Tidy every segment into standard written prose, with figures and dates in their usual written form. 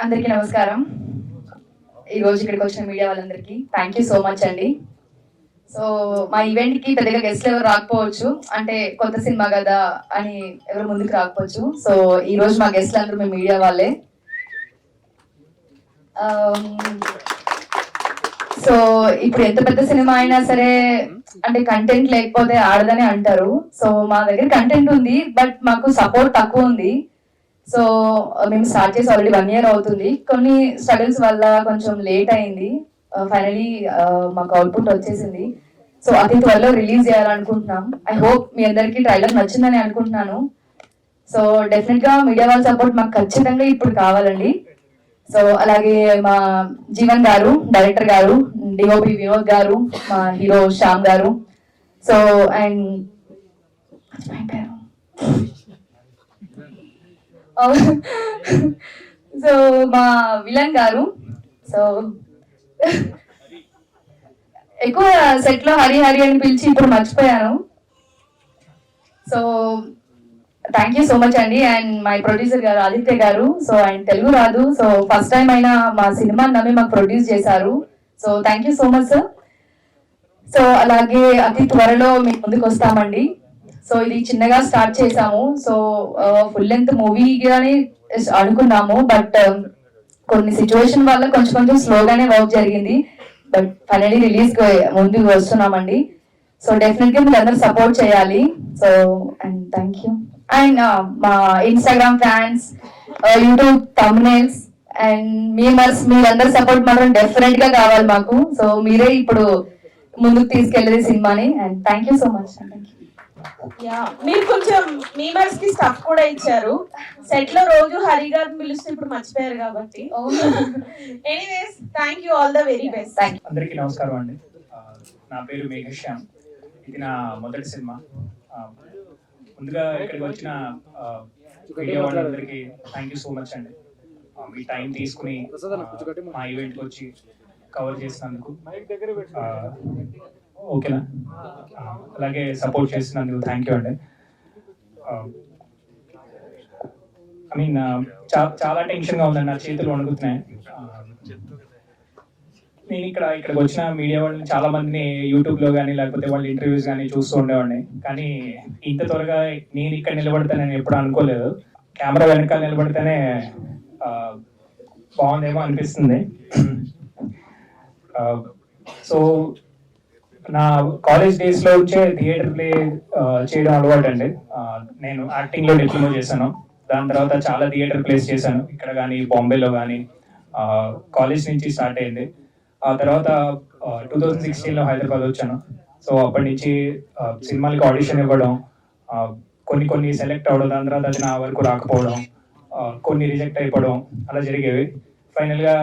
అందరికీ నమస్కారం. ఈరోజు ఇక్కడికి వచ్చిన మీడియా వాళ్ళందరికీ థ్యాంక్ యూ సో మచ్ అండి. సో మా ఈవెంట్కి పెద్దగా గెస్ట్లు ఎవరు రాకపోవచ్చు, అంటే కొత్త సినిమా కదా అని ఎవరు ముందుకు రాకపోవచ్చు. సో ఈరోజు మా గెస్ట్లు అందరూ మేము మీడియా వాళ్ళే. సో ఇప్పుడు ఎంత పెద్ద సినిమా అయినా సరే అంటే కంటెంట్ లేకపోతే ఆడదని అంటారు. సో మా దగ్గర కంటెంట్ ఉంది, బట్ మాకు సపోర్ట్ తక్కువ ఉంది. సో మేము స్టార్ట్ చేసి ఆల్రెడీ 1 year అవుతుంది. కొన్ని స్ట్రగుల్స్ వల్ల కొంచెం లేట్ అయింది. ఫైనలీ మాకు అవుట్పుట్ వచ్చేసింది. సో అతి త్వరలో రిలీజ్ చేయాలనుకుంటున్నాం. ఐ హోప్ మీ అందరికీ ట్రైలర్ నచ్చిందని అనుకుంటున్నాను. సో డెఫినెట్ గా మీడియా వాళ్ళ సపోర్ట్ మాకు ఖచ్చితంగా ఇప్పుడు కావాలండి. సో అలాగే మా జీవన్ గారు, డైరెక్టర్ గారు, డిఓపి వినోద్ గారు, మా హీరో శ్యామ్ గారు, సో అండ్ సో మా విలన్ గారు, సో ఎక్కువ సెట్ లో హరి హరి అని పిలిచి ఇప్పుడు మర్చిపోయాను. So thank you so much అండి. అండ్ మై ప్రొడ్యూసర్ గారు ఆదిత్య గారు, సో ఆయన తెలుగు రాదు, సో ఫస్ట్ టైం అయినా మా సినిమా నమ్మి మాకు ప్రొడ్యూస్ చేశారు. So thank you so much sir. So అలాగే అతి త్వరలో మేము ముందుకు వస్తామండి. సో ఇది చిన్నగా స్టార్ట్ చేసాము. సో ఫుల్ లెంత్ మూవీ అని అనుకున్నాము, బట్ కొన్ని సిచ్యువేషన్ వల్ల కొంచెం స్లోగానే వర్క్ జరిగింది. బట్ ఫైనలీ రిలీజ్ ముందుకు వస్తున్నామండి. సో డెఫినెట్ గా మీరు అందరూ సపోర్ట్ చేయాలి. So and thank you. And మా Instagram fans, YouTube thumbnails and memers, మీరందరూ సపోర్ట్ మాత్రం డెఫినెట్ గా కావాలి మాకు. సో మీరే ఇప్పుడు ముందుకు తీసుకెళ్ళేది సినిమాని. And thank you so much. మీరు కొంచెం మీమర్స్ కి స్టఫ్ కూడా ఇచ్చారు. సెట్ లో రోజు హరి గారిని పిలిస్తే ఇప్పుడు మర్చిపోయారు కాబట్టి. Anyways thank you, all the very best. అందరికీ నమస్కారం అండి. నా పేరు మేఘశ్యామ్. ఇది నా మొదటి సినిమా. ముందుగా ఇక్కడికి వచ్చిన మీడియా వాళ్ళందరికీ థ్యాంక్ యూ సో మచ్ అండి. మీ టైం తీసుకుని మా ఈవెంట్కి వచ్చి కవర్ చేసినందుకు ఓకేనా, అలాగే సపోర్ట్ చేసినందుకు థ్యాంక్ యూ అండి. ఐ మీన్ చాలా టెన్షన్గా ఉందండి, నా చేతులు వణుకుతున్నాయి. నేను ఇక్కడికి వచ్చిన మీడియా వాళ్ళని చాలా మందిని యూట్యూబ్లో కానీ లేకపోతే వాళ్ళ ఇంటర్వ్యూస్ కానీ చూస్తూ ఉండేవాడిని. కానీ ఇంత త్వరగా నేను ఇక్కడ నిలబడతానని ఎప్పుడు అనుకోలేదు. కెమెరా వెనకాల నిలబడితేనే బాగుందేమో అనిపిస్తుంది. సో నా కాలేజ్ డేస్లో వచ్చే థియేటర్ ప్లే చేయడం అలవాటు అండి. నేను యాక్టింగ్లో డిప్లొమా చేశాను. దాని తర్వాత చాలా థియేటర్ ప్లేస్ చేశాను, ఇక్కడ కానీ బాంబేలో కానీ. కాలేజ్ నుంచి స్టార్ట్ అయింది. ఆ తర్వాత 2016లో హైదరాబాద్ వచ్చాను. సో అప్పటి నుంచి సినిమాలకి ఆడిషన్ ఇవ్వడం, కొన్ని సెలెక్ట్ అవ్వడం, దాని తర్వాత అది నా వరకు రాకపోవడం, కొన్ని రిజెక్ట్ అయిపోవడం అలా జరిగేవి. ఫైనల్గా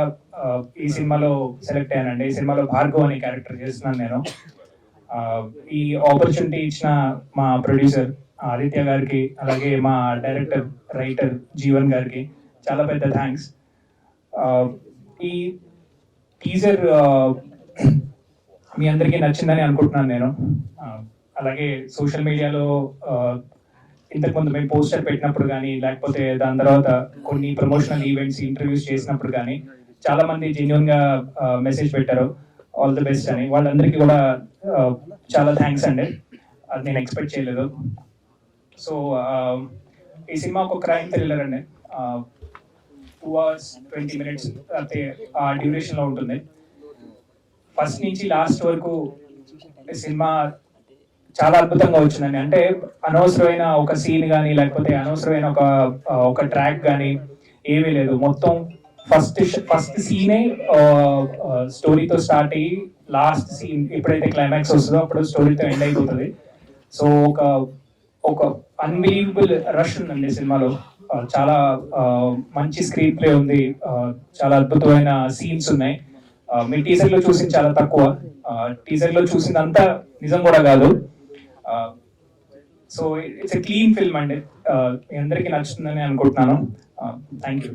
ఈ సినిమాలో సెలెక్ట్ అయ్యానండి. ఈ సినిమాలో భార్గవ్ అనే క్యారెక్టర్ చేస్తున్నాను నేను. ఈ ఆపర్చునిటీ ఇచ్చిన మా ప్రొడ్యూసర్ ఆదిత్య గారికి, అలాగే మా డైరెక్టర్ రైటర్ జీవన్ గారికి చాలా పెద్ద థ్యాంక్స్. ఈ టీజర్ మీ అందరికీ నచ్చిందని అనుకుంటున్నాను నేను. అలాగే సోషల్ మీడియాలో ఇంతకుముందు మేము పోస్టర్ పెట్టినప్పుడు కానీ లేకపోతే దాని తర్వాత కొన్ని ప్రమోషనల్ ఈవెంట్స్ ఇంటర్వ్యూస్ చేసినప్పుడు కానీ చాలా మంది జెన్యున్గా మెసేజ్ పెట్టారు, ఆల్ ది బెస్ట్ అని. వాళ్ళందరికీ కూడా చాలా థ్యాంక్స్ అండి. అది నేను ఎక్స్పెక్ట్ చేయలేదు. సో ఈ సినిమా ఒక క్రైమ్ థ్రిల్లర్ అండి. 2 hours 20 minutes అయితే ఆ డ్యూరేషన్లో ఉంటుంది. ఫస్ట్ నుంచి లాస్ట్ వరకు సినిమా చాలా అద్భుతంగా వచ్చిందండి. అంటే అనవసరమైన ఒక సీన్ కానీ లేకపోతే అనవసరమైన ఒక ట్రాక్ కానీ ఏమీ లేదు. మొత్తం ఫస్ట్ సీనే స్టోరీతో స్టార్ట్ అయ్యి లాస్ట్ సీన్ ఎప్పుడైతే క్లైమాక్స్ వస్తుందో అప్పుడు స్టోరీతో ఎండ్ అయిపోతుంది. సో ఒక అన్బిలీవబుల్ రష్ ఉందండి సినిమాలో. చాలా మంచి స్క్రీన్ ప్లే ఉంది, చాలా అద్భుతమైన సీన్స్ ఉన్నాయి. మీ టీజర్లో చూసింది చాలా తక్కువ, టీజర్లో చూసిందంతా నిజం కూడా కాదు. So it's a clean film అండి. మీ అందరికీ నచ్చుతుందని అనుకుంటున్నాను. Thank you.